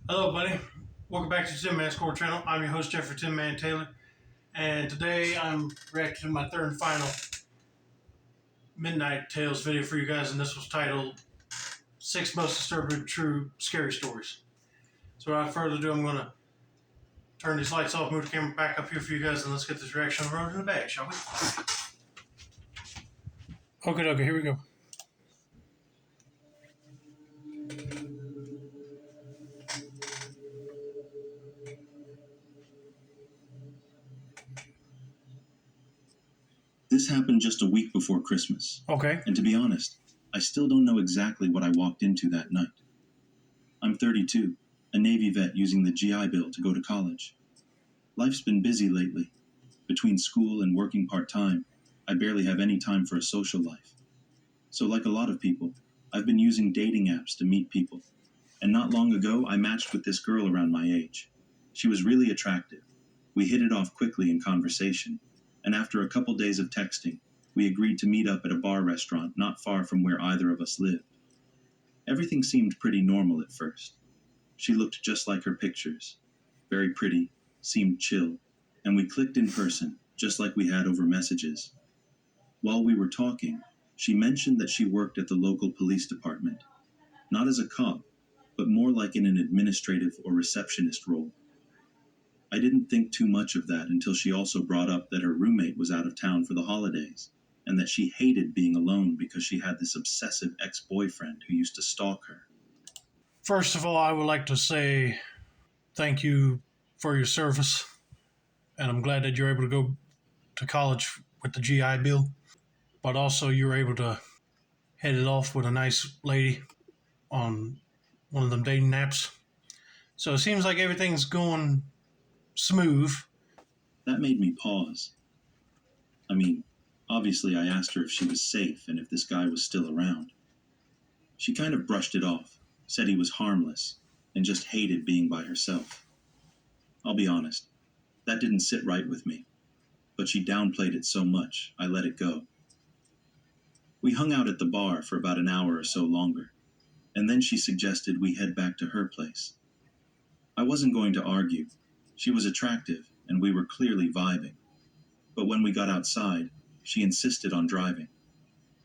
Hello, buddy. Welcome back to the Tin Man Score channel. I'm your host, Jeffrey Tin Man Taylor, and today I'm reacting to my third and final Midnight Tales video for you guys, and this was titled 6 Most Disturbing True Scary Stories. So without further ado, I'm going to turn these lights off, move the camera back up here for you guys, and let's get this reaction on the road in the bag, shall we? Okay, here we go. This happened just a week before Christmas. Okay. And to be honest, I still don't know exactly what I walked into that night. I'm 32, a Navy vet using the GI Bill to go to college. Life's been busy lately. Between school and working part-time, I barely have any time for a social life. So like a lot of people, I've been using dating apps to meet people. And not long ago, I matched with this girl around my age. She was really attractive. We hit it off quickly in conversation. And after a couple days of texting, we agreed to meet up at a bar restaurant not far from where either of us lived. Everything seemed pretty normal at first. She looked just like her pictures, very pretty, seemed chill, and we clicked in person, just like we had over messages. While we were talking, she mentioned that she worked at the local police department, not as a cop, but more like in an administrative or receptionist role. I didn't think too much of that until she also brought up that her roommate was out of town for the holidays, and that she hated being alone because she had this obsessive ex-boyfriend who used to stalk her. First of all, I would like to say thank you for your service, and I'm glad that you're able to go to college with the GI Bill, but also you were able to hit it off with a nice lady on one of them dating apps. So it seems like everything's going smooth. That made me pause. I mean, obviously I asked her if she was safe and if this guy was still around. She kind of brushed it off, said he was harmless, and just hated being by herself. I'll be honest, that didn't sit right with me, but she downplayed it so much, I let it go. We hung out at the bar for about an hour or so longer, and then she suggested we head back to her place. I wasn't going to argue. She was attractive, and we were clearly vibing. But when we got outside, she insisted on driving.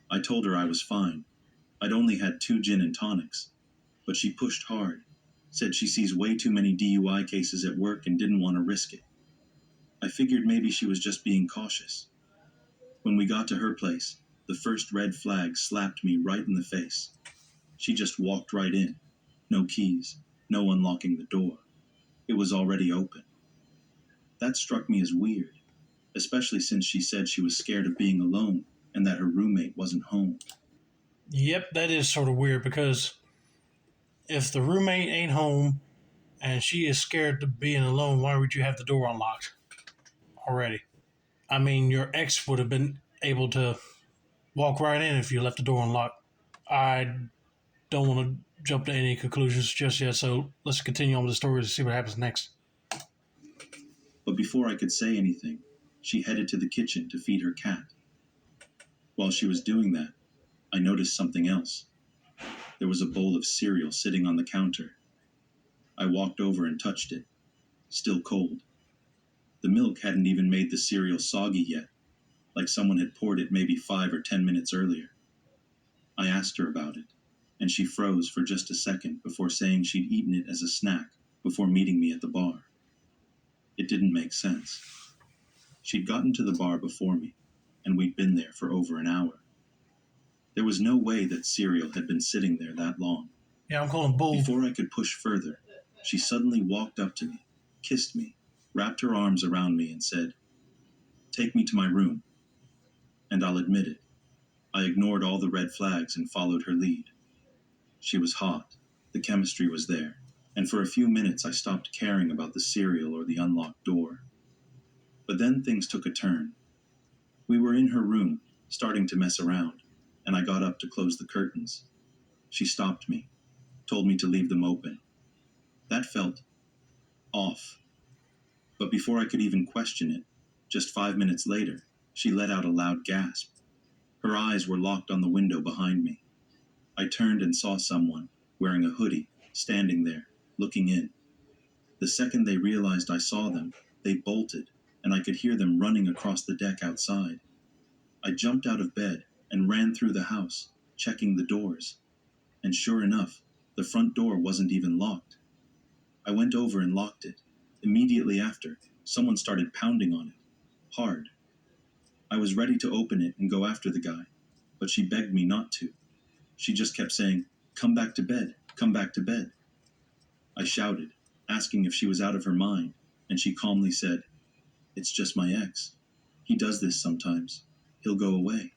I told her I was fine. I'd only had 2 gin and tonics, but she pushed hard, said she sees way too many DUI cases at work and didn't want to risk it. I figured maybe she was just being cautious. When we got to her place, the first red flag slapped me right in the face. She just walked right in. No keys, no unlocking the door. It was already open. That struck me as weird, especially since she said she was scared of being alone and that her roommate wasn't home. Yep, that is sort of weird because if the roommate ain't home and she is scared of being alone, why would you have the door unlocked already? I mean, your ex would have been able to walk right in if you left the door unlocked. I don't want to jump to any conclusions just yet, so let's continue on with the story to see what happens next. But before I could say anything, she headed to the kitchen to feed her cat. While she was doing that, I noticed something else. There was a bowl of cereal sitting on the counter. I walked over and touched it, still cold. The milk hadn't even made the cereal soggy yet, like someone had poured it maybe 5 or 10 minutes earlier. I asked her about it, and she froze for just a second before saying she'd eaten it as a snack before meeting me at the bar. It didn't make sense. She'd gotten to the bar before me, and we'd been there for over an hour. There was no way that cereal had been sitting there that long. Yeah, I'm calling bull. Before I could push further, she suddenly walked up to me, kissed me, wrapped her arms around me, and said, "Take me to my room." And I'll admit it, I ignored all the red flags and followed her lead. She was hot, the chemistry was there, and for a few minutes I stopped caring about the cereal or the unlocked door. But then things took a turn. We were in her room, starting to mess around, and I got up to close the curtains. She stopped me, told me to leave them open. That felt off. But before I could even question it, just 5 minutes later, she let out a loud gasp. Her eyes were locked on the window behind me. I turned and saw someone, wearing a hoodie, standing there, looking in. The second they realized I saw them, they bolted, and I could hear them running across the deck outside. I jumped out of bed and ran through the house, checking the doors. And sure enough, the front door wasn't even locked. I went over and locked it. Immediately after, someone started pounding on it. Hard. I was ready to open it and go after the guy, but she begged me not to. She just kept saying, "Come back to bed, come back to bed." I shouted, asking if she was out of her mind, and she calmly said, "It's just my ex. He does this sometimes. He'll go away."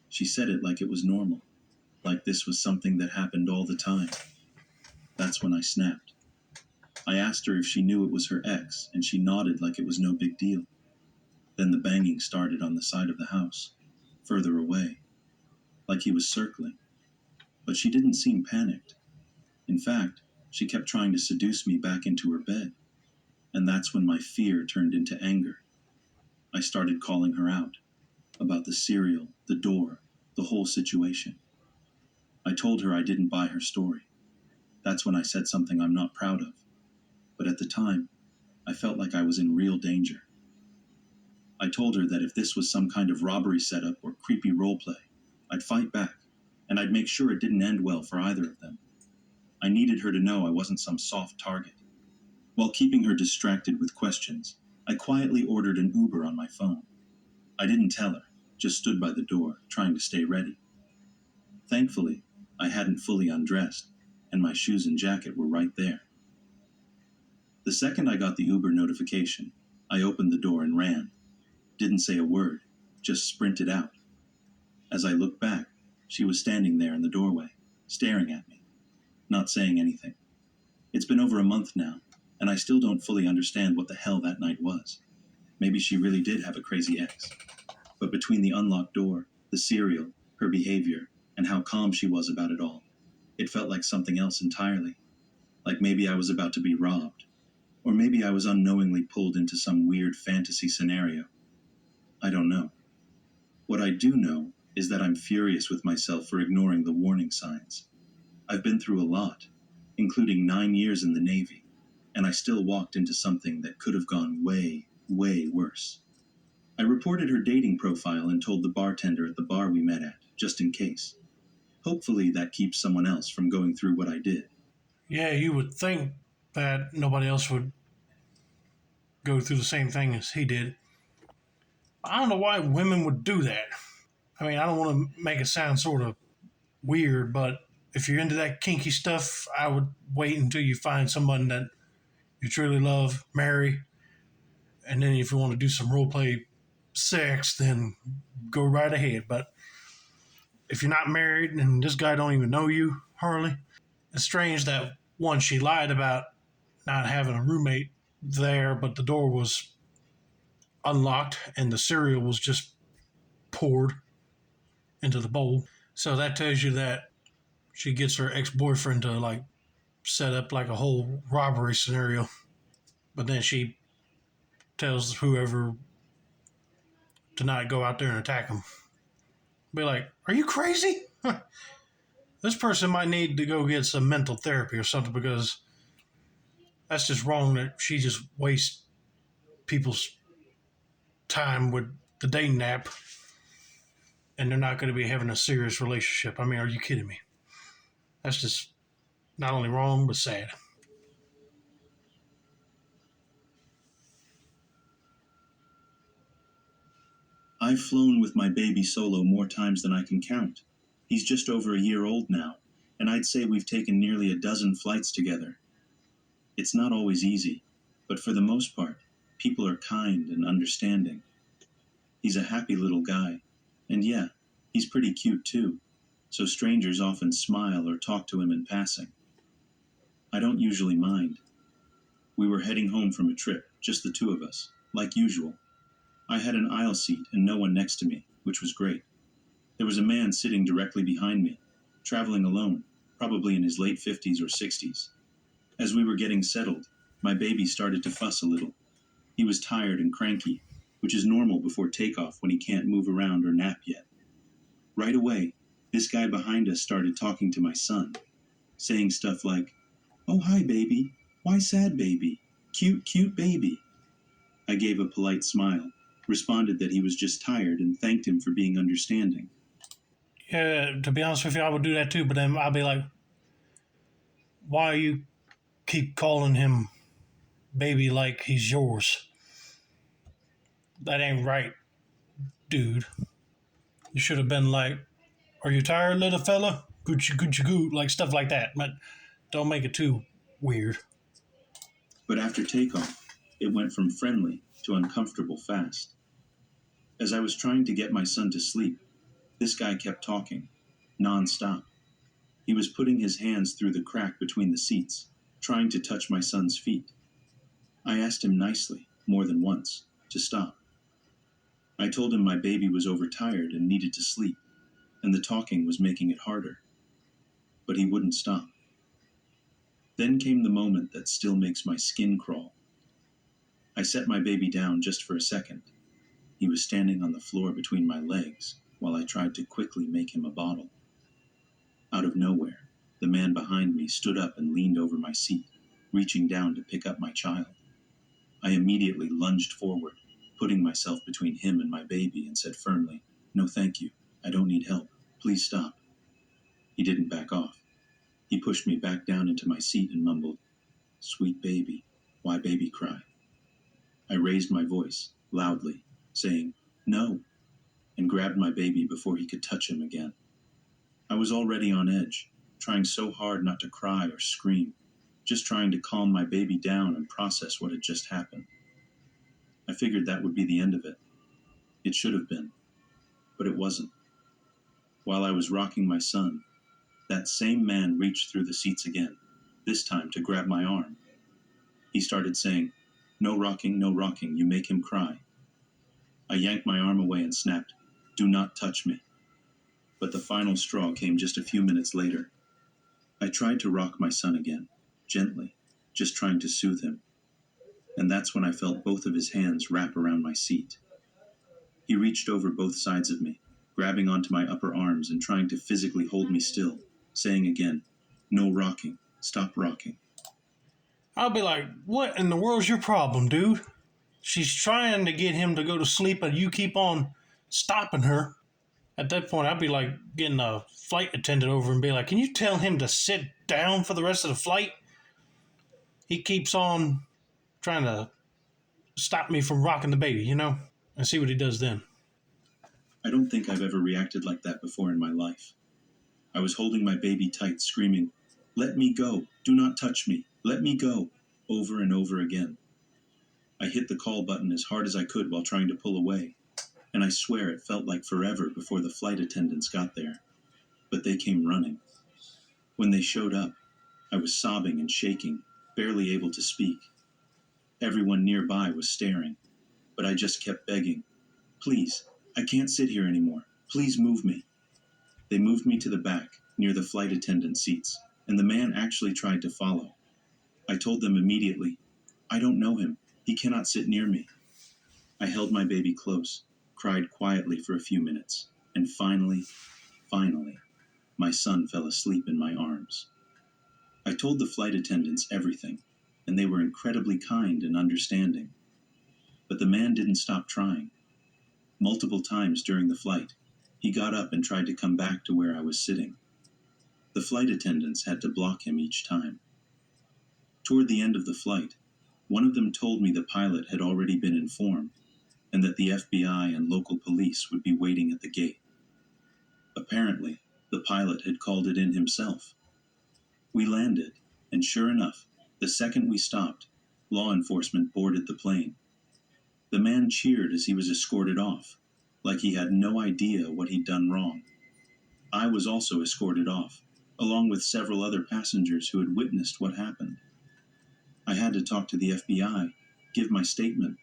She said it like it was normal, like this was something that happened all the time. That's when I snapped. I asked her if she knew it was her ex, and she nodded like it was no big deal. Then the banging started on the side of the house, further away, like he was circling. But she didn't seem panicked. In fact, she kept trying to seduce me back into her bed. And that's when my fear turned into anger. I started calling her out about the cereal, the door, the whole situation. I told her I didn't buy her story. That's when I said something I'm not proud of. But at the time, I felt like I was in real danger. I told her that if this was some kind of robbery setup or creepy roleplay, I'd fight back, and I'd make sure it didn't end well for either of them. I needed her to know I wasn't some soft target. While keeping her distracted with questions, I quietly ordered an Uber on my phone. I didn't tell her, just stood by the door, trying to stay ready. Thankfully, I hadn't fully undressed, and my shoes and jacket were right there. The second I got the Uber notification, I opened the door and ran. Didn't say a word, just sprinted out. As I looked back, she was standing there in the doorway, staring at me, not saying anything. It's been over a month now, and I still don't fully understand what the hell that night was. Maybe she really did have a crazy ex. But between the unlocked door, the cereal, her behavior, and how calm she was about it all, it felt like something else entirely. Like maybe I was about to be robbed. Or maybe I was unknowingly pulled into some weird fantasy scenario. I don't know. What I do know is that I'm furious with myself for ignoring the warning signs. I've been through a lot, including 9 years in the Navy, and I still walked into something that could have gone way, way worse. I reported her dating profile and told the bartender at the bar we met at, just in case. Hopefully that keeps someone else from going through what I did. Yeah, you would think that nobody else would go through the same thing as he did. I don't know why women would do that. I mean, I don't want to make it sound sort of weird, but if you're into that kinky stuff, I would wait until you find someone that you truly love, marry, and then if you want to do some role play sex, then go right ahead. But if you're not married and this guy don't even know you, Harley, it's strange that one, she lied about not having a roommate there, but the door was unlocked and the cereal was just poured into the bowl. So that tells you that she gets her ex-boyfriend to like set up like a whole robbery scenario, but then she tells whoever to not go out there and attack him. Be like, are you crazy? This person might need to go get some mental therapy or something, because that's just wrong that she just wastes people's time with the dating app and they're not going to be having a serious relationship. I mean, are you kidding me? That's just not only wrong, but sad. I've flown with my baby solo more times than I can count. He's just over a year old now, and I'd say we've taken nearly a dozen flights together. It's not always easy, but for the most part, people are kind and understanding. He's a happy little guy, and yeah, he's pretty cute too, so strangers often smile or talk to him in passing. I don't usually mind. We were heading home from a trip, just the two of us, like usual. I had an aisle seat and no one next to me, which was great. There was a man sitting directly behind me, traveling alone, probably in his late 50s or 60s. As we were getting settled, my baby started to fuss a little. He was tired and cranky, which is normal before takeoff when he can't move around or nap yet. Right away, this guy behind us started talking to my son, saying stuff like, "Oh, hi, baby. Why sad baby? Cute, cute baby. I gave a polite smile, responded that he was just tired, and thanked him for being understanding. Yeah, to be honest with you, I would do that too, but then I'll be like, why you keep calling him baby like he's yours? That ain't right, dude. You should have been like, are you tired, little fella? Goochie goochie goo, like stuff like that. But don't make it too weird. But after takeoff, it went from friendly to uncomfortable fast. As I was trying to get my son to sleep, this guy kept talking, non-stop. He was putting his hands through the crack between the seats, trying to touch my son's feet. I asked him nicely, more than once, to stop. I told him my baby was overtired and needed to sleep, and the talking was making it harder. But he wouldn't stop. Then came the moment that still makes my skin crawl. I set my baby down just for a second. He was standing on the floor between my legs while I tried to quickly make him a bottle. Out of nowhere, the man behind me stood up and leaned over my seat, reaching down to pick up my child. I immediately lunged forward, putting myself between him and my baby, and said firmly, "No, thank you. I don't need help. Please stop." He didn't back off. He pushed me back down into my seat and mumbled, "Sweet baby, why baby cry?" I raised my voice, loudly, saying, "No," and grabbed my baby before he could touch him again. I was already on edge, trying so hard not to cry or scream, just trying to calm my baby down and process what had just happened. I figured that would be the end of it. It should have been, but it wasn't. While I was rocking my son, that same man reached through the seats again, this time to grab my arm. He started saying, no rocking, you make him cry." I yanked my arm away and snapped, "Do not touch me." But the final straw came just a few minutes later. I tried to rock my son again, gently, just trying to soothe him. And that's when I felt both of his hands wrap around my seat. He reached over both sides of me, grabbing onto my upper arms and trying to physically hold me still, saying again, "No rocking, stop rocking." I'll be like, what in the world's your problem, dude? She's trying to get him to go to sleep, and you keep on stopping her. At that point, I'd be like getting a flight attendant over and be like, can you tell him to sit down for the rest of the flight? He keeps on trying to stop me from rocking the baby, and see what he does then. I don't think I've ever reacted like that before in my life. I was holding my baby tight, screaming, "Let me go, do not touch me, let me go," over and over again. I hit the call button as hard as I could while trying to pull away, and I swear it felt like forever before the flight attendants got there. But they came running. When they showed up, I was sobbing and shaking, barely able to speak. Everyone nearby was staring, but I just kept begging, "Please, I can't sit here anymore. Please move me." They moved me to the back, near the flight attendant seats, and the man actually tried to follow. I told them immediately, "I don't know him. He cannot sit near me." I held my baby close, cried quietly for a few minutes, and finally, my son fell asleep in my arms. I told the flight attendants everything, and they were incredibly kind and understanding. But the man didn't stop trying. Multiple times during the flight, he got up and tried to come back to where I was sitting. The flight attendants had to block him each time. Toward the end of the flight, one of them told me the pilot had already been informed and that the FBI and local police would be waiting at the gate. Apparently, the pilot had called it in himself. We landed, and sure enough, the second we stopped, law enforcement boarded the plane. The man cheered as he was escorted off, like he had no idea what he'd done wrong. I was also escorted off, along with several other passengers who had witnessed what happened. I had to talk to the FBI, give my statement,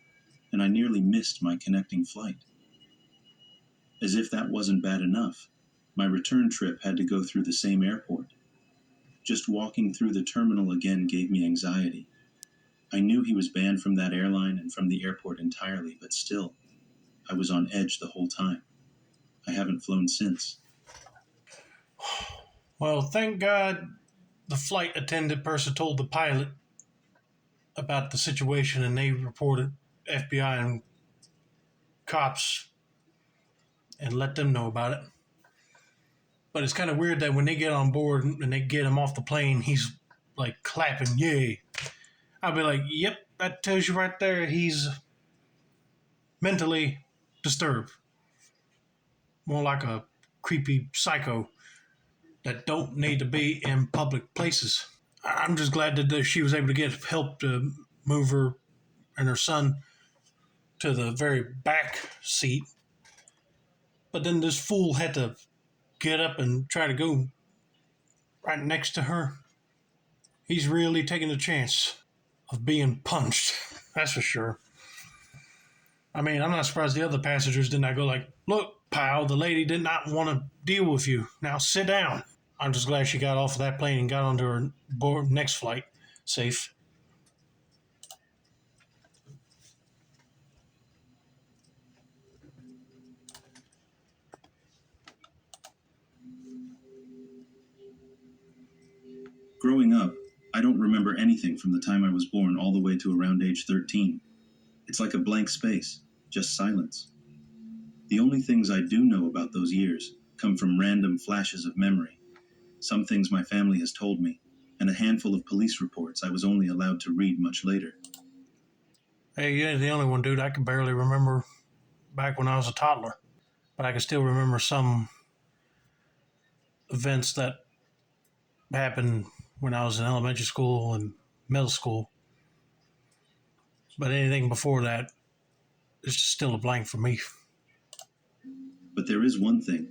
and I nearly missed my connecting flight. As if that wasn't bad enough, my return trip had to go through the same airport. Just walking through the terminal again gave me anxiety. I knew he was banned from that airline and from the airport entirely, but still, I was on edge the whole time. I haven't flown since. Well, thank God the flight attendant person told the pilot about the situation, and they reported FBI and cops and let them know about it. But it's kind of weird that when they get on board and they get him off the plane, he's like clapping, yay. I'll be like, yep, that tells you right there he's mentally disturbed. More like a creepy psycho that don't need to be in public places. I'm just glad that she was able to get help to move her and her son to the very back seat. But then this fool had to get up and try to go right next to her. He's really taking the chance of being punched. That's for sure. I mean, I'm not surprised the other passengers did not go like, look, pal, the lady did not want to deal with you. Now sit down. I'm just glad she got off of that plane and got onto her next flight safe. Growing up, I don't remember anything from the time I was born all the way to around age 13. It's like a blank space, just silence. The only things I do know about those years come from random flashes of memory, some things my family has told me, and a handful of police reports I was only allowed to read much later. Hey, you ain't the only one, dude. I can barely remember back when I was a toddler, but I can still remember some events that happened when I was in elementary school and middle school. But anything before that is just still a blank for me. But there is one thing,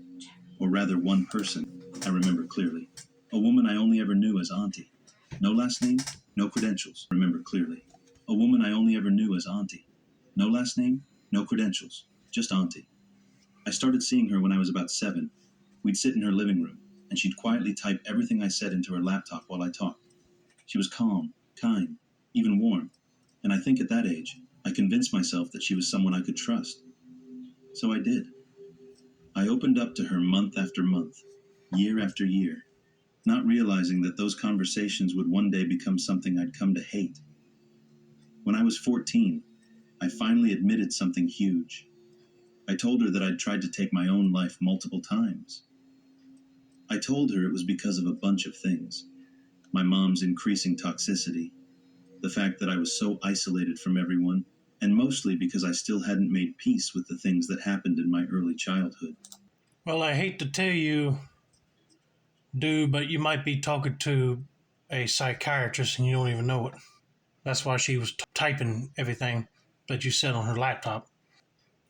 or rather one person, I remember clearly. A woman I only ever knew as Auntie. No last name, no credentials, remember clearly. A woman I only ever knew as Auntie. No last name, no credentials, just Auntie. I started seeing her when I was about 7. We'd sit in her living room, and she'd quietly type everything I said into her laptop while I talked. She was calm, kind, even warm, and I think at that age, I convinced myself that she was someone I could trust. So I did. I opened up to her month after month, year after year, not realizing that those conversations would one day become something I'd come to hate. When I was 14, I finally admitted something huge. I told her that I'd tried to take my own life multiple times. I told her it was because of a bunch of things. My mom's increasing toxicity, the fact that I was so isolated from everyone, and mostly because I still hadn't made peace with the things that happened in my early childhood. Well, I hate to tell you, dude, but you might be talking to a psychiatrist and you don't even know it. That's why she was typing everything that you said on her laptop.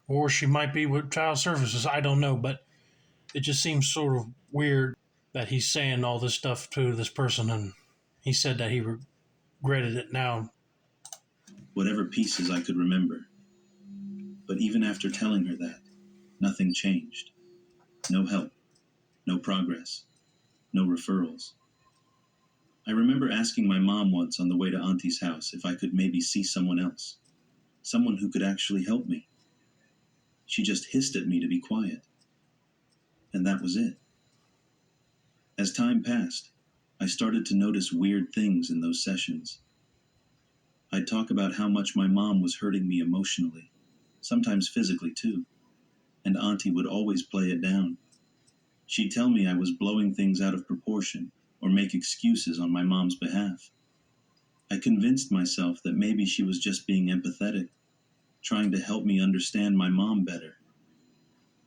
Or she might be with child services. I don't know, but it just seems sort of weird that he's saying all this stuff to this person, and he said that he regretted it now. Whatever pieces I could remember. But even after telling her that, nothing changed. No help, no progress, no referrals. I remember asking my mom once on the way to Auntie's house if I could maybe see someone else, someone who could actually help me. She just hissed at me to be quiet. And that was it. As time passed, I started to notice weird things in those sessions. I'd talk about how much my mom was hurting me emotionally, sometimes physically too, and Auntie would always play it down. She'd tell me I was blowing things out of proportion or make excuses on my mom's behalf. I convinced myself that maybe she was just being empathetic, trying to help me understand my mom better.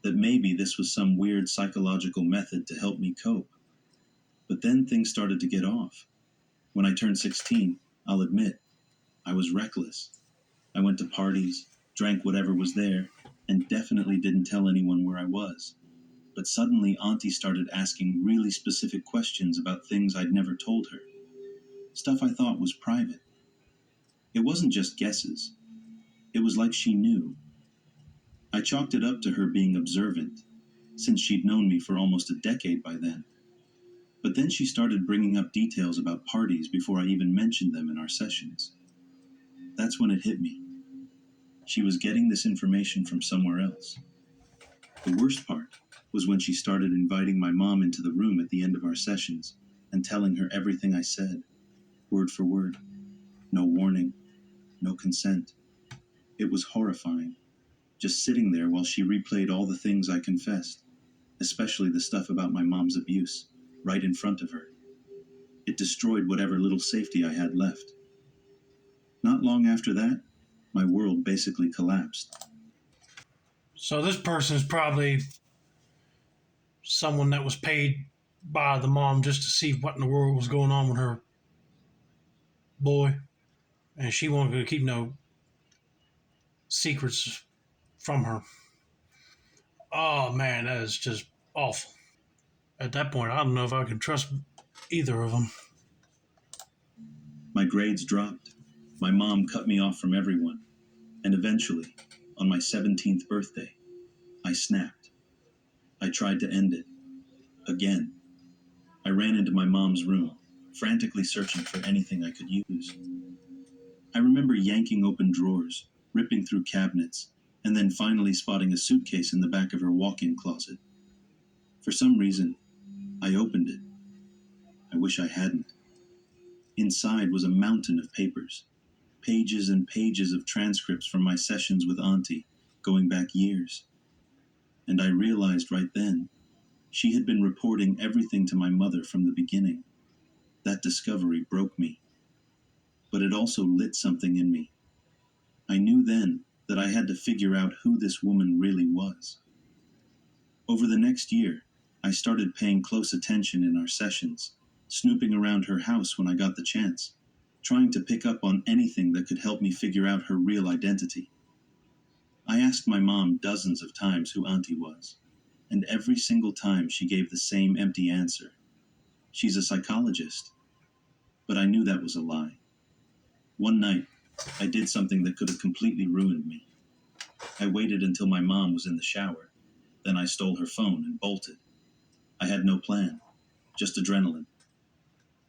That maybe this was some weird psychological method to help me cope. But then things started to get off. When I turned 16, I'll admit, I was reckless. I went to parties, drank whatever was there, and definitely didn't tell anyone where I was. But suddenly Auntie started asking really specific questions about things I'd never told her. Stuff I thought was private. It wasn't just guesses. It was like she knew. I chalked it up to her being observant, since she'd known me for almost a decade by then. But then she started bringing up details about parties before I even mentioned them in our sessions. That's when it hit me. She was getting this information from somewhere else. The worst part was when she started inviting my mom into the room at the end of our sessions and telling her everything I said, word for word. No warning, no consent. It was horrifying, just sitting there while she replayed all the things I confessed, especially the stuff about my mom's abuse, right in front of her. It destroyed whatever little safety I had left. Not long after that, my world basically collapsed. So this person is probably someone that was paid by the mom just to see what in the world was going on with her boy, and she wanted to keep no secrets from her. Oh man, that is just awful. At that point, I don't know if I can trust either of them. My grades dropped. My mom cut me off from everyone. And eventually, on my 17th birthday, I snapped. I tried to end it. Again. I ran into my mom's room, frantically searching for anything I could use. I remember yanking open drawers, ripping through cabinets, and then finally spotting a suitcase in the back of her walk-in closet. For some reason, I opened it. I wish I hadn't. Inside was a mountain of papers, pages and pages of transcripts from my sessions with Auntie, going back years. And I realized right then, she had been reporting everything to my mother from the beginning. That discovery broke me. But it also lit something in me. I knew then that I had to figure out who this woman really was. Over the next year, I started paying close attention in our sessions, snooping around her house when I got the chance, trying to pick up on anything that could help me figure out her real identity. I asked my mom dozens of times who Auntie was, and every single time she gave the same empty answer. She's a psychologist. But I knew that was a lie. One night, I did something that could have completely ruined me. I waited until my mom was in the shower. Then I stole her phone and bolted. I had no plan, just adrenaline.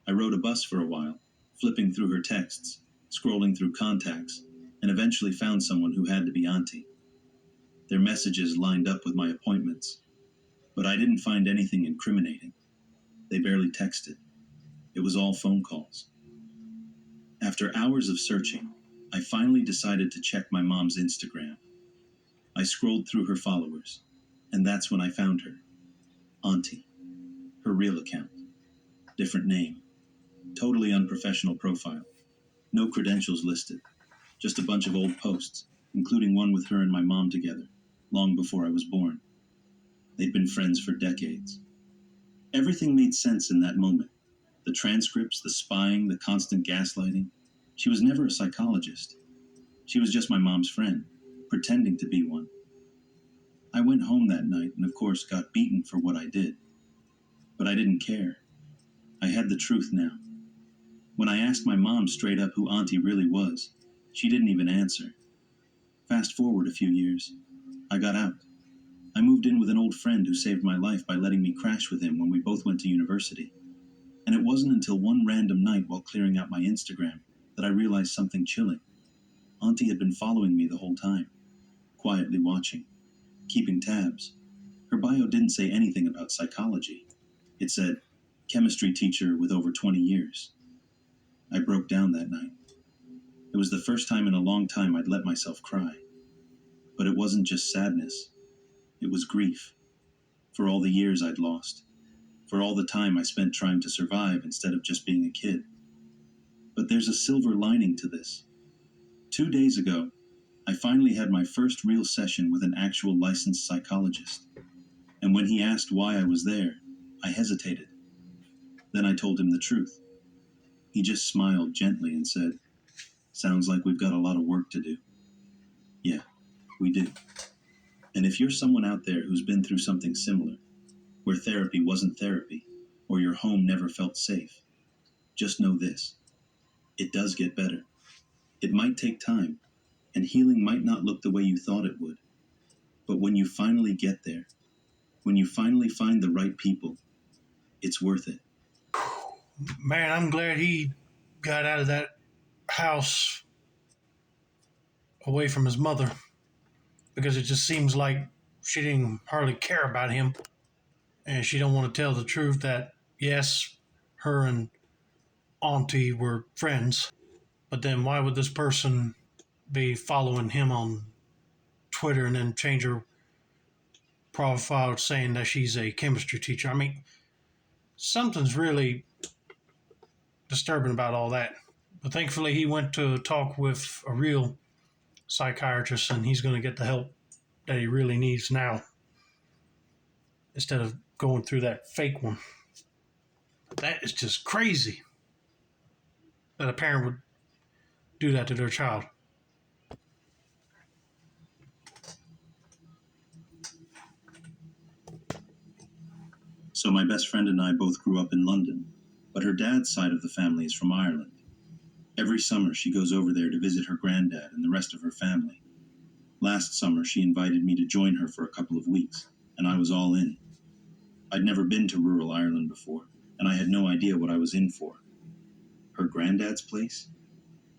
I rode a bus for a while, flipping through her texts, scrolling through contacts, and eventually found someone who had to be Auntie. Their messages lined up with my appointments, but I didn't find anything incriminating. They barely texted. It was all phone calls. After hours of searching, I finally decided to check my mom's Instagram. I scrolled through her followers, and that's when I found her. Auntie. Her real account. Different name. Totally unprofessional profile. No credentials listed. Just a bunch of old posts, including one with her and my mom together, long before I was born. They'd been friends for decades. Everything made sense in that moment. The transcripts, the spying, the constant gaslighting. She was never a psychologist. She was just my mom's friend, pretending to be one. I went home that night and, of course, got beaten for what I did. But I didn't care. I had the truth now. When I asked my mom straight up who Auntie really was, she didn't even answer. Fast forward a few years. I got out. I moved in with an old friend who saved my life by letting me crash with him when we both went to university. And it wasn't until one random night while clearing out my Instagram that I realized something chilling. Auntie had been following me the whole time, quietly watching, keeping tabs. Her bio didn't say anything about psychology. It said, chemistry teacher with over 20 years. I broke down that night. It was the first time in a long time I'd let myself cry. But it wasn't just sadness. It was grief. For all the years I'd lost. For all the time I spent trying to survive instead of just being a kid. But there's a silver lining to this. 2 days ago, I finally had my first real session with an actual licensed psychologist. And when he asked why I was there, I hesitated. Then I told him the truth. He just smiled gently and said, "Sounds like we've got a lot of work to do." Yeah, we do. And if you're someone out there who's been through something similar, where therapy wasn't therapy, or your home never felt safe, just know this. It does get better. It might take time, and healing might not look the way you thought it would. But when you finally get there, when you finally find the right people, it's worth it. Man, I'm glad he got out of that house away from his mother because it just seems like she didn't hardly care about him and she don't want to tell the truth that yes, her and Auntie were friends. But then why would this person be following him on Twitter and then change her profile saying that she's a chemistry teacher? I mean, something's really disturbing about all that. But thankfully, he went to talk with a real psychiatrist and he's going to get the help that he really needs now instead of going through that fake one. That is just crazy that a parent would do that to their child. So my best friend and I both grew up in London, but her dad's side of the family is from Ireland. Every summer she goes over there to visit her granddad and the rest of her family. Last summer she invited me to join her for a couple of weeks, and I was all in. I'd never been to rural Ireland before, and I had no idea what I was in for. Her granddad's place?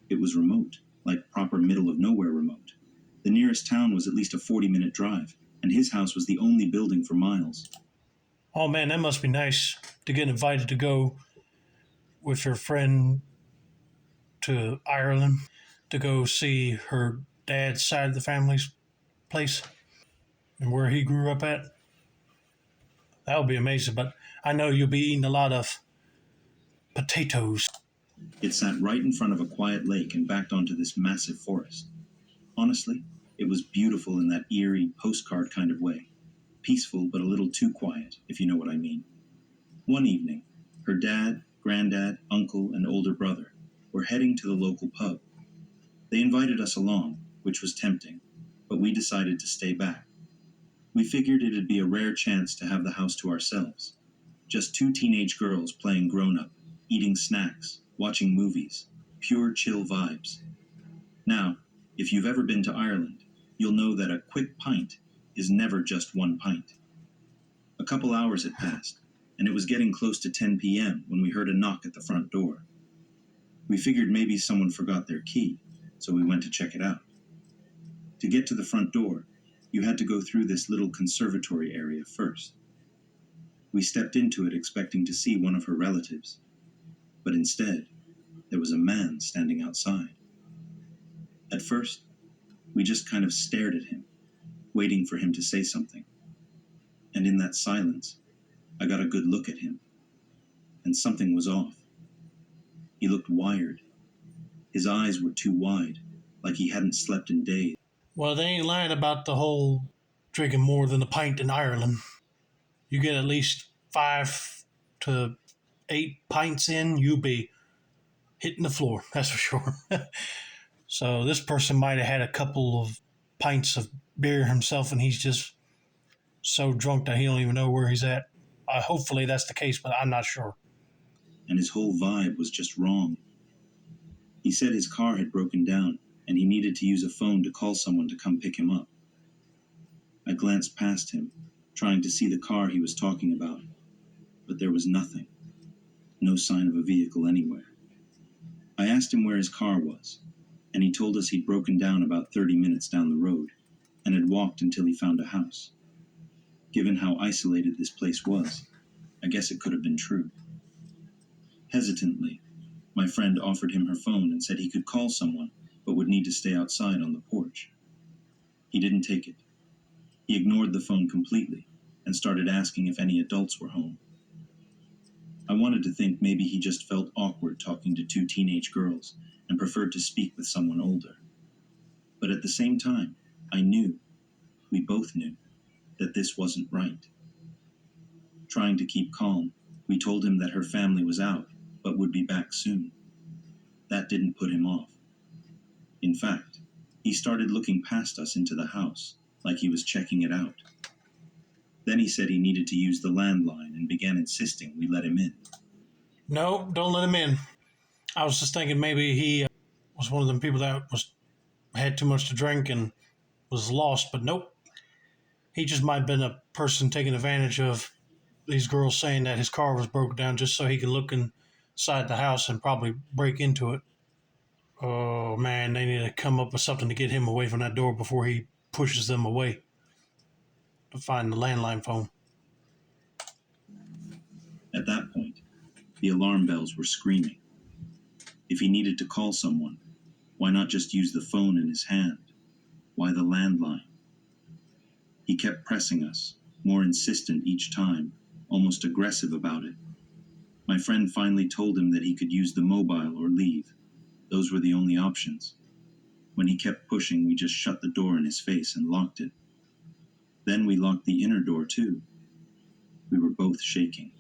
It was remote, like proper middle of nowhere remote. The nearest town was at least a 40-minute drive, and his house was the only building for miles. Oh man, that must be nice to get invited to go with your friend to Ireland to go see her dad's side of the family's place and where he grew up at. That would be amazing, but I know you'll be eating a lot of potatoes. It sat right in front of a quiet lake and backed onto this massive forest. Honestly, it was beautiful in that eerie, postcard kind of way. Peaceful, but a little too quiet, if you know what I mean. One evening, her dad, granddad, uncle, and older brother were heading to the local pub. They invited us along, which was tempting, but we decided to stay back. We figured it'd be a rare chance to have the house to ourselves. Just two teenage girls playing grown-up, eating snacks, watching movies, pure chill vibes. Now, if you've ever been to Ireland, you'll know that a quick pint is never just one pint. A couple hours had passed, and it was getting close to 10 p.m. when we heard a knock at the front door. We figured maybe someone forgot their key, so we went to check it out. To get to the front door, you had to go through this little conservatory area first. We stepped into it expecting to see one of her relatives, but instead, there was a man standing outside. At first, we just kind of stared at him, waiting for him to say something. And in that silence, I got a good look at him, and something was off. He looked wired. His eyes were too wide, like he hadn't slept in days. Well, they ain't lying about the whole drinking more than a pint in Ireland. You get at least 5 to 8 pints in, you'll be hitting the floor, that's for sure. So this person might have had a couple of pints of beer himself and he's just so drunk that he don't even know where he's at. Hopefully that's the case, but I'm not sure. And his whole vibe was just wrong. He said his car had broken down and he needed to use a phone to call someone to come pick him up. I glanced past him, trying to see the car he was talking about, but there was nothing. No sign of a vehicle anywhere. I asked him where his car was, and he told us he'd broken down about 30 minutes down the road and had walked until he found a house. Given how isolated this place was, I guess it could have been true. Hesitantly, my friend offered him her phone and said he could call someone, but would need to stay outside on the porch. He didn't take it. He ignored the phone completely and started asking if any adults were home. I wanted to think maybe he just felt awkward talking to two teenage girls and preferred to speak with someone older. But at the same time, I knew, we both knew, that this wasn't right. Trying to keep calm, we told him that her family was out, but would be back soon. That didn't put him off. In fact, he started looking past us into the house, like he was checking it out. Then he said he needed to use the landline and began insisting we let him in. No, don't let him in. I was just thinking maybe he was one of them people that had too much to drink and was lost, but nope. He just might have been a person taking advantage of these girls saying that his car was broken down just so he could look inside the house and probably break into it. Oh man, they need to come up with something to get him away from that door before he pushes them away to find the landline phone. At that point, the alarm bells were screaming. If he needed to call someone, why not just use the phone in his hand? Why the landline? He kept pressing us, more insistent each time, almost aggressive about it. My friend finally told him that he could use the mobile or leave. Those were the only options. When he kept pushing, we just shut the door in his face and locked it. Then we locked the inner door too. We were both shaking.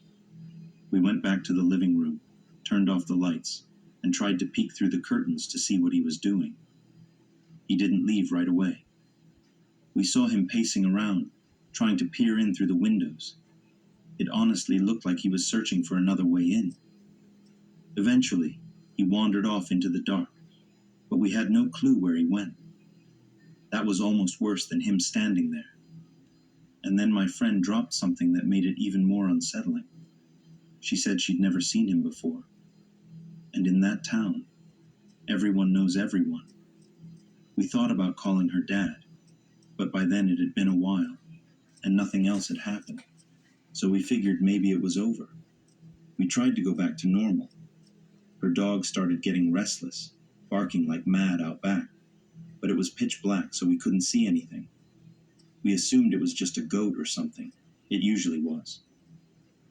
We went back to the living room, turned off the lights, and tried to peek through the curtains to see what he was doing. He didn't leave right away. We saw him pacing around, trying to peer in through the windows. It honestly looked like he was searching for another way in. Eventually, he wandered off into the dark, but we had no clue where he went. That was almost worse than him standing there. And then my friend dropped something that made it even more unsettling. She said she'd never seen him before. And in that town, everyone knows everyone. We thought about calling her dad, but by then it had been a while, and nothing else had happened. So we figured maybe it was over. We tried to go back to normal. Her dog started getting restless, barking like mad out back, but it was pitch black, so we couldn't see anything. We assumed it was just a goat or something. It usually was.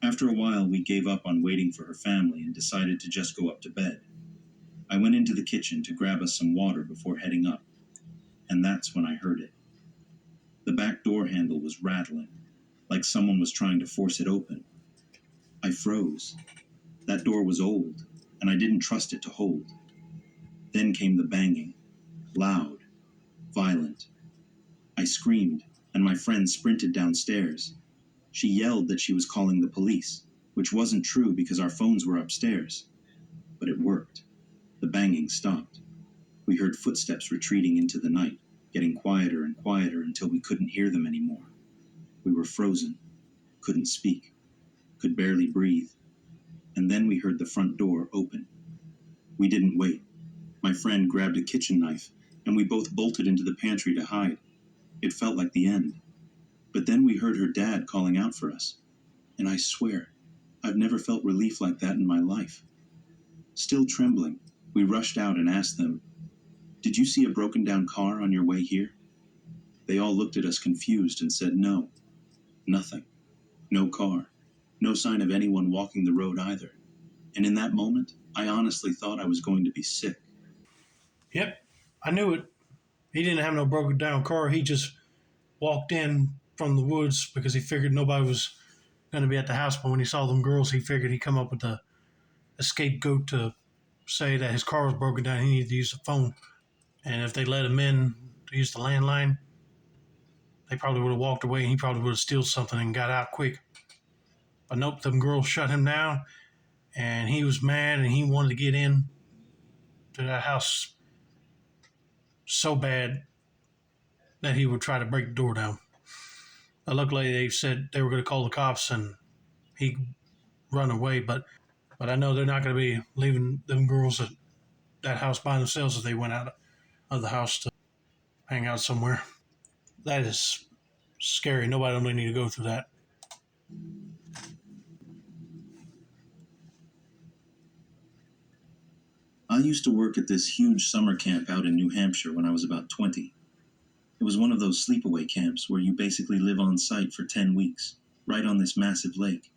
After a while, we gave up on waiting for her family and decided to just go up to bed. I went into the kitchen to grab us some water before heading up, and that's when I heard it. The back door handle was rattling, like someone was trying to force it open. I froze. That door was old, and I didn't trust it to hold. Then came the banging, loud, violent. I screamed, and my friend sprinted downstairs. She yelled that she was calling the police, which wasn't true because our phones were upstairs. But it worked. The banging stopped. We heard footsteps retreating into the night, getting quieter and quieter until we couldn't hear them anymore. We were frozen, couldn't speak, could barely breathe. And then we heard the front door open. We didn't wait. My friend grabbed a kitchen knife, and we both bolted into the pantry to hide. It felt like the end. But then we heard her dad calling out for us. And I swear, I've never felt relief like that in my life. Still trembling, we rushed out and asked them, "Did you see a broken down car on your way here?" They all looked at us confused and said no. Nothing. No car. No sign of anyone walking the road either. And in that moment, I honestly thought I was going to be sick. Yep, I knew it. He didn't have no broken down car. He just walked in from the woods because he figured nobody was going to be at the house. But when he saw them girls, he figured he'd come up with a scapegoat to say that his car was broken down. He needed to use the phone. And if they let him in to use the landline, they probably would have walked away and he probably would have stealed something and got out quick. But nope, them girls shut him down and he was mad and he wanted to get in to that house so bad that he would try to break the door down. But luckily, they said they were going to call the cops and he run away. But I know they're not going to be leaving them girls at that house by themselves if they went out of the house to hang out somewhere. That is scary. Nobody really need to go through that. I used to work at this huge summer camp out in New Hampshire when I was about 20. It was one of those sleepaway camps where you basically live on site for 10 weeks, right on this massive lake,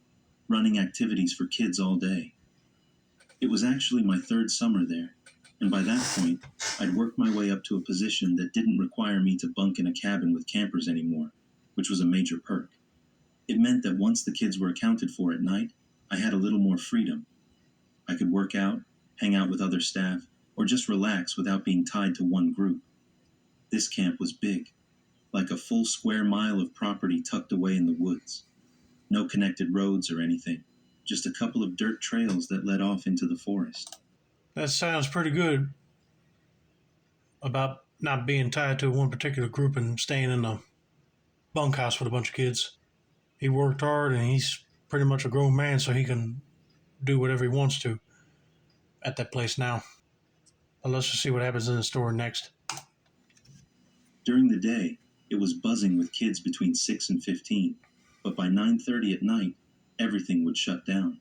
running activities for kids all day. It was actually my third summer there, and by that point, I'd worked my way up to a position that didn't require me to bunk in a cabin with campers anymore, which was a major perk. It meant that once the kids were accounted for at night, I had a little more freedom. I could work out, hang out with other staff, or just relax without being tied to one group. This camp was big, like a full square mile of property tucked away in the woods. No connected roads or anything, just a couple of dirt trails that led off into the forest. That sounds pretty good about not being tied to one particular group and staying in a bunkhouse with a bunch of kids. He worked hard and he's pretty much a grown man, so he can do whatever he wants to at that place now. But let's just see what happens in the store next. During the day, it was buzzing with kids between 6 and 15, but by 9:30 at night, everything would shut down.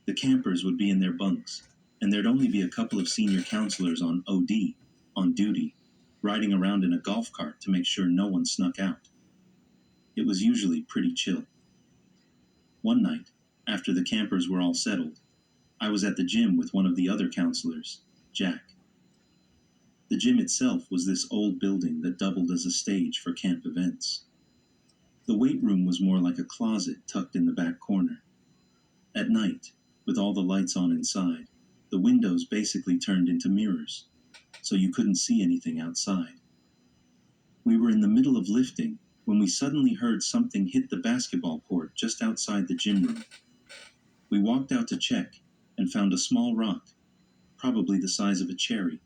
The campers would be in their bunks, and there'd only be a couple of senior counselors on OD, on duty, riding around in a golf cart to make sure no one snuck out. It was usually pretty chill. One night, after the campers were all settled, I was at the gym with one of the other counselors, Jack. The gym itself was this old building that doubled as a stage for camp events. The weight room was more like a closet tucked in the back corner. At night, with all the lights on inside, the windows basically turned into mirrors, so you couldn't see anything outside. We were in the middle of lifting when we suddenly heard something hit the basketball court just outside the gym room. We walked out to check and found a small rock, probably the size of a cherry,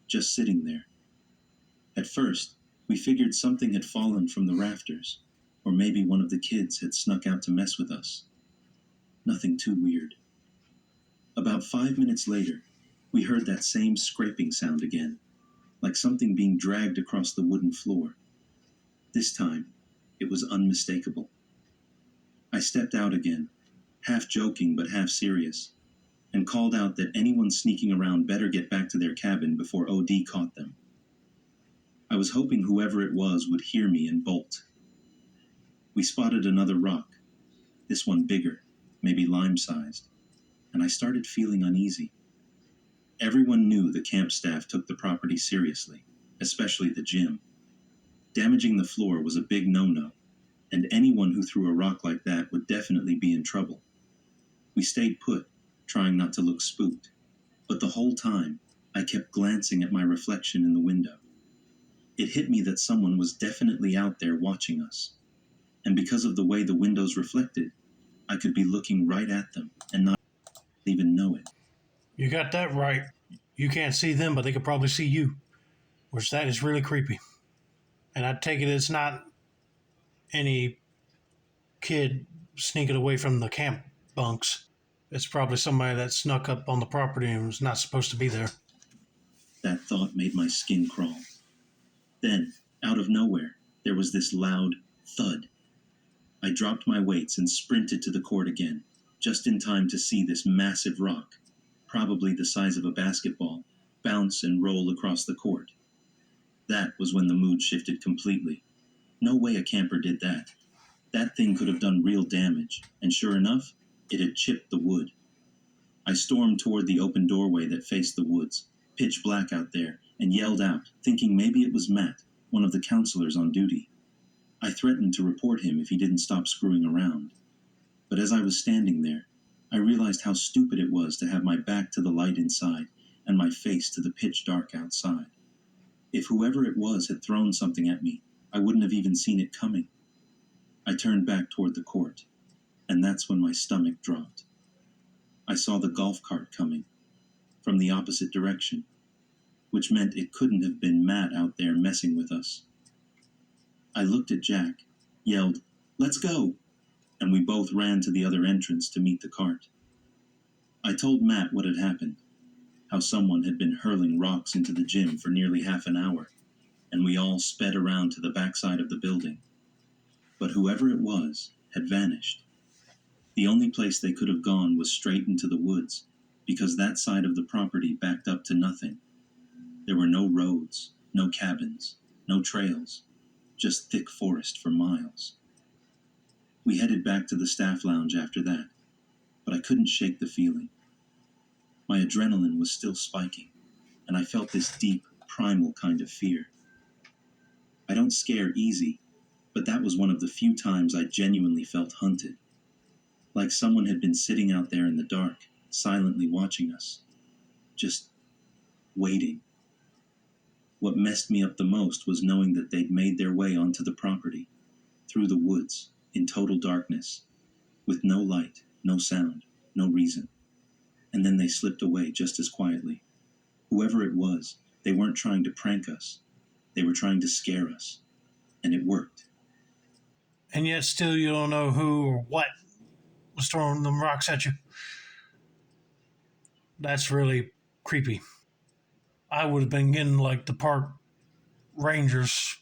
just sitting there. At first, we figured something had fallen from the rafters, or maybe one of the kids had snuck out to mess with us. Nothing too weird. About 5 minutes later, we heard that same scraping sound again, like something being dragged across the wooden floor. This time, it was unmistakable. I stepped out again, half joking but half serious, and called out that anyone sneaking around better get back to their cabin before OD caught them. I was hoping whoever it was would hear me and bolt. We spotted another rock, this one bigger, maybe lime-sized, and I started feeling uneasy. Everyone knew the camp staff took the property seriously, especially the gym. Damaging the floor was a big no-no, and anyone who threw a rock like that would definitely be in trouble. We stayed put, trying not to look spooked, but the whole time, I kept glancing at my reflection in the window. It hit me that someone was definitely out there watching us, and because of the way the windows reflected, I could be looking right at them and not even know it. You got that right. You can't see them, but they could probably see you, which that is really creepy. And I take it it's not any kid sneaking away from the camp bunks. It's probably somebody that snuck up on the property and was not supposed to be there. That thought made my skin crawl. Then, out of nowhere, there was this loud thud. I dropped my weights and sprinted to the court again, just in time to see this massive rock, probably the size of a basketball, bounce and roll across the court. That was when the mood shifted completely. No way a camper did that. That thing could have done real damage, and sure enough, it had chipped the wood. I stormed toward the open doorway that faced the woods, pitch black out there, and yelled out, thinking maybe it was Matt, one of the counselors on duty. I threatened to report him if he didn't stop screwing around. But as I was standing there, I realized how stupid it was to have my back to the light inside and my face to the pitch dark outside. If whoever it was had thrown something at me, I wouldn't have even seen it coming. I turned back toward the court, and that's when my stomach dropped. I saw the golf cart coming, from the opposite direction, which meant it couldn't have been Matt out there messing with us. I looked at Jack, yelled, "Let's go!" and we both ran to the other entrance to meet the cart. I told Matt what had happened, how someone had been hurling rocks into the gym for nearly half an hour, and we all sped around to the backside of the building. But whoever it was had vanished. The only place they could have gone was straight into the woods, because that side of the property backed up to nothing. There were no roads, no cabins, no trails, just thick forest for miles. We headed back to the staff lounge after that, but I couldn't shake the feeling. My adrenaline was still spiking, and I felt this deep, primal kind of fear. I don't scare easy, but that was one of the few times I genuinely felt hunted. Like someone had been sitting out there in the dark, silently watching us. Just waiting. What messed me up the most was knowing that they'd made their way onto the property, through the woods, in total darkness, with no light, no sound, no reason. And then they slipped away just as quietly. Whoever it was, they weren't trying to prank us. They were trying to scare us. And it worked. And yet still you don't know who or what was throwing them rocks at you. That's really creepy. I would have been getting like the park rangers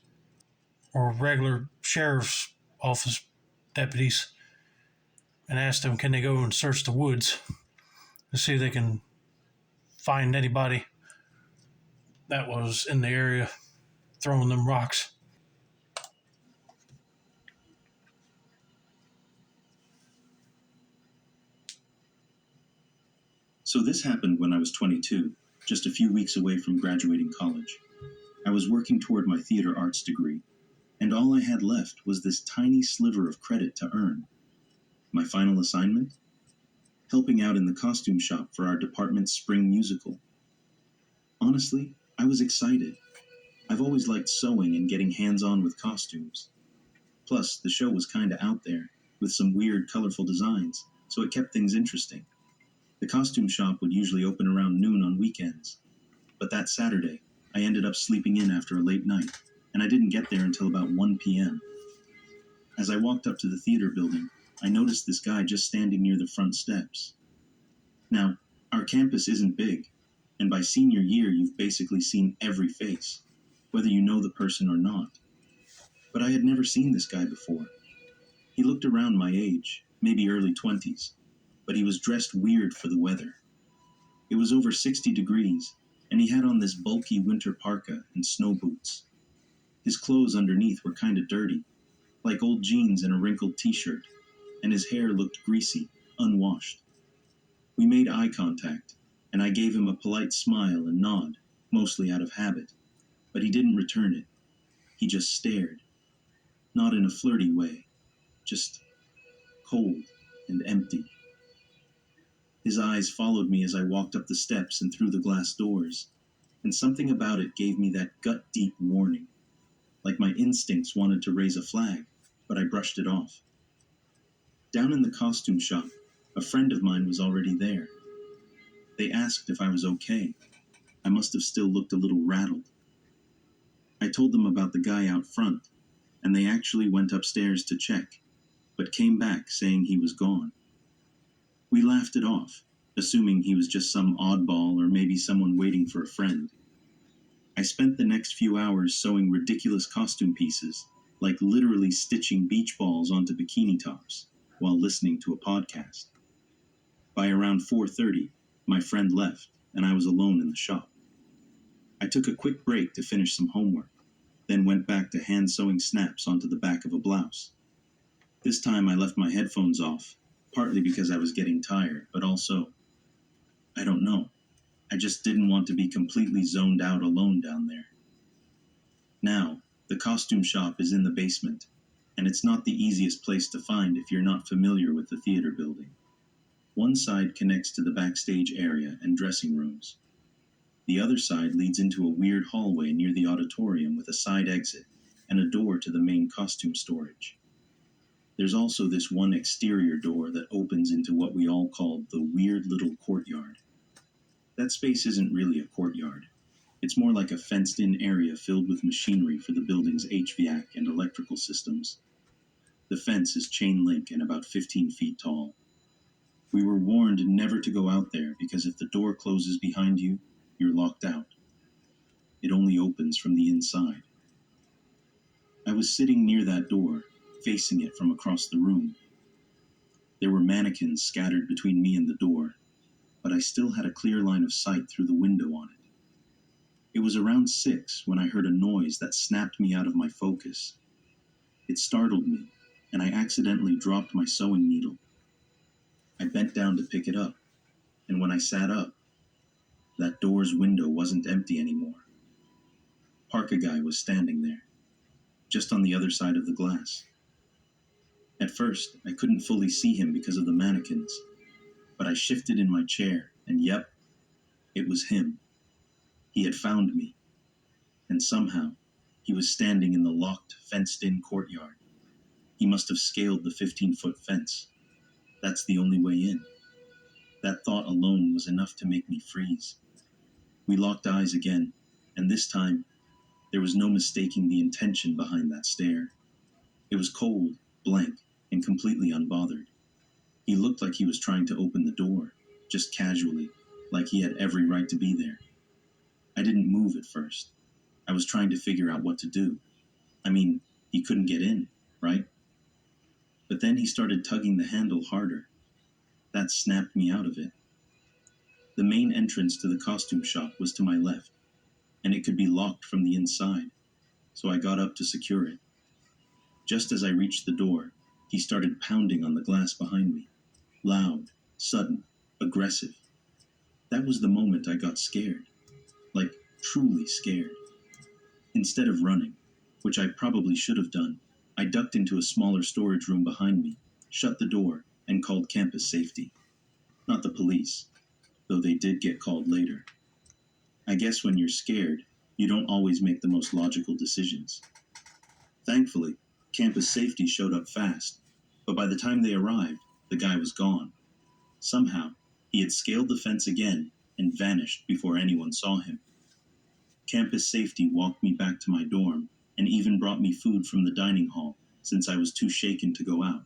or regular sheriff's office deputies and asked them, can they go and search the woods to see if they can find anybody that was in the area throwing them rocks. So this happened when I was 22, just a few weeks away from graduating college. I was working toward my theater arts degree, and all I had left was this tiny sliver of credit to earn. My final assignment? Helping out in the costume shop for our department's spring musical. Honestly, I was excited. I've always liked sewing and getting hands-on with costumes. Plus, the show was kinda out there, with some weird, colorful designs, so it kept things interesting. The costume shop would usually open around noon on weekends. But that Saturday, I ended up sleeping in after a late night, and I didn't get there until about 1 p.m. As I walked up to the theater building, I noticed this guy just standing near the front steps. Now, our campus isn't big, and by senior year you've basically seen every face, whether you know the person or not. But I had never seen this guy before. He looked around my age, maybe early 20s, but he was dressed weird for the weather. It was over 60 degrees, and he had on this bulky winter parka and snow boots. His clothes underneath were kinda dirty, like old jeans and a wrinkled t-shirt, and his hair looked greasy, unwashed. We made eye contact, and I gave him a polite smile and nod, mostly out of habit, but he didn't return it. He just stared. Not in a flirty way, just cold and empty. His eyes followed me as I walked up the steps and through the glass doors, and something about it gave me that gut-deep warning, like my instincts wanted to raise a flag, but I brushed it off. Down in the costume shop, a friend of mine was already there. They asked if I was okay. I must have still looked a little rattled. I told them about the guy out front, and they actually went upstairs to check, but came back saying he was gone. We laughed it off, assuming he was just some oddball or maybe someone waiting for a friend. I spent the next few hours sewing ridiculous costume pieces, like literally stitching beach balls onto bikini tops, while listening to a podcast. By around 4:30, my friend left, and I was alone in the shop. I took a quick break to finish some homework, then went back to hand sewing snaps onto the back of a blouse. This time I left my headphones off, partly because I was getting tired, but also, I don't know, I just didn't want to be completely zoned out alone down there. Now, the costume shop is in the basement, and it's not the easiest place to find if you're not familiar with the theater building. One side connects to the backstage area and dressing rooms. The other side leads into a weird hallway near the auditorium with a side exit and a door to the main costume storage. There's also this one exterior door that opens into what we all call the weird little courtyard. That space isn't really a courtyard. It's more like a fenced-in area filled with machinery for the building's HVAC and electrical systems. The fence is chain link and about 15 feet tall. We were warned never to go out there because if the door closes behind you, you're locked out. It only opens from the inside. I was sitting near that door, facing it from across the room. There were mannequins scattered between me and the door, but I still had a clear line of sight through the window on it. It was around 6 when I heard a noise that snapped me out of my focus. It startled me, and I accidentally dropped my sewing needle. I bent down to pick it up, and when I sat up, that door's window wasn't empty anymore. Parka guy was standing there, just on the other side of the glass. At first, I couldn't fully see him because of the mannequins, but I shifted in my chair, and yep, it was him. He had found me, and somehow, he was standing in the locked, fenced-in courtyard. He must have scaled the 15-foot fence. That's the only way in. That thought alone was enough to make me freeze. We locked eyes again, and this time, there was no mistaking the intention behind that stare. It was cold, blank, and completely unbothered. He looked like he was trying to open the door, just casually, like he had every right to be there. I didn't move at first. I was trying to figure out what to do. I mean, he couldn't get in, right? But then he started tugging the handle harder. That snapped me out of it. The main entrance to the costume shop was to my left, and it could be locked from the inside, so I got up to secure it. Just as I reached the door, he started pounding on the glass behind me. Loud, sudden, aggressive. That was the moment I got scared. Like, truly scared. Instead of running, which I probably should have done, I ducked into a smaller storage room behind me, shut the door, and called campus safety. Not the police, though they did get called later. I guess when you're scared, you don't always make the most logical decisions. Thankfully, campus safety showed up fast, but by the time they arrived, the guy was gone. Somehow, he had scaled the fence again and vanished before anyone saw him. Campus safety walked me back to my dorm and even brought me food from the dining hall since I was too shaken to go out.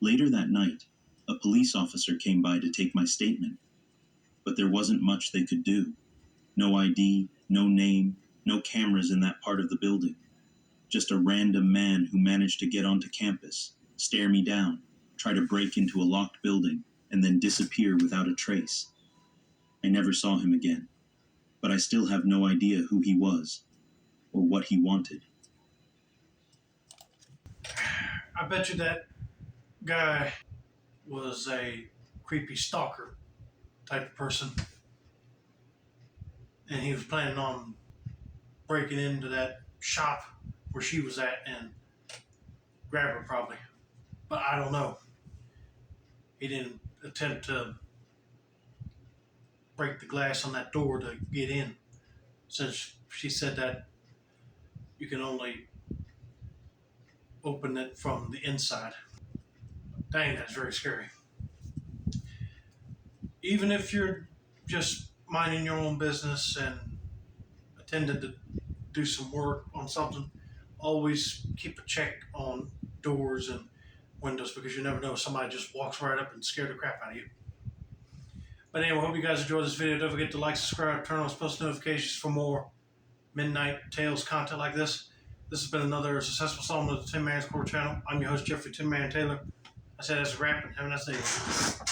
Later that night, a police officer came by to take my statement, but there wasn't much they could do. No ID, no name, no cameras in that part of the building. Just a random man who managed to get onto campus, stare me down, try to break into a locked building, and then disappear without a trace. I never saw him again, but I still have no idea who he was or what he wanted. I bet you that guy was a creepy stalker type of person, and he was planning on breaking into that shop where she was at and grab her probably. But I don't know. He didn't attempt to break the glass on that door to get in, since she said that you can only open it from the inside. Dang, that's very scary. Even if you're just minding your own business and intended to do some work on something, always keep a check on doors and windows, because you never know, somebody just walks right up and scare the crap out of you. But anyway, hope you guys enjoyed this video. Don't forget to like, subscribe, turn on post notifications for more Midnight Tales content like this. This has been another successful installment of the Tin Man's Core channel. I'm your host, Jeffrey Tin Man Taylor. I said that's a wrap, and have a nice day.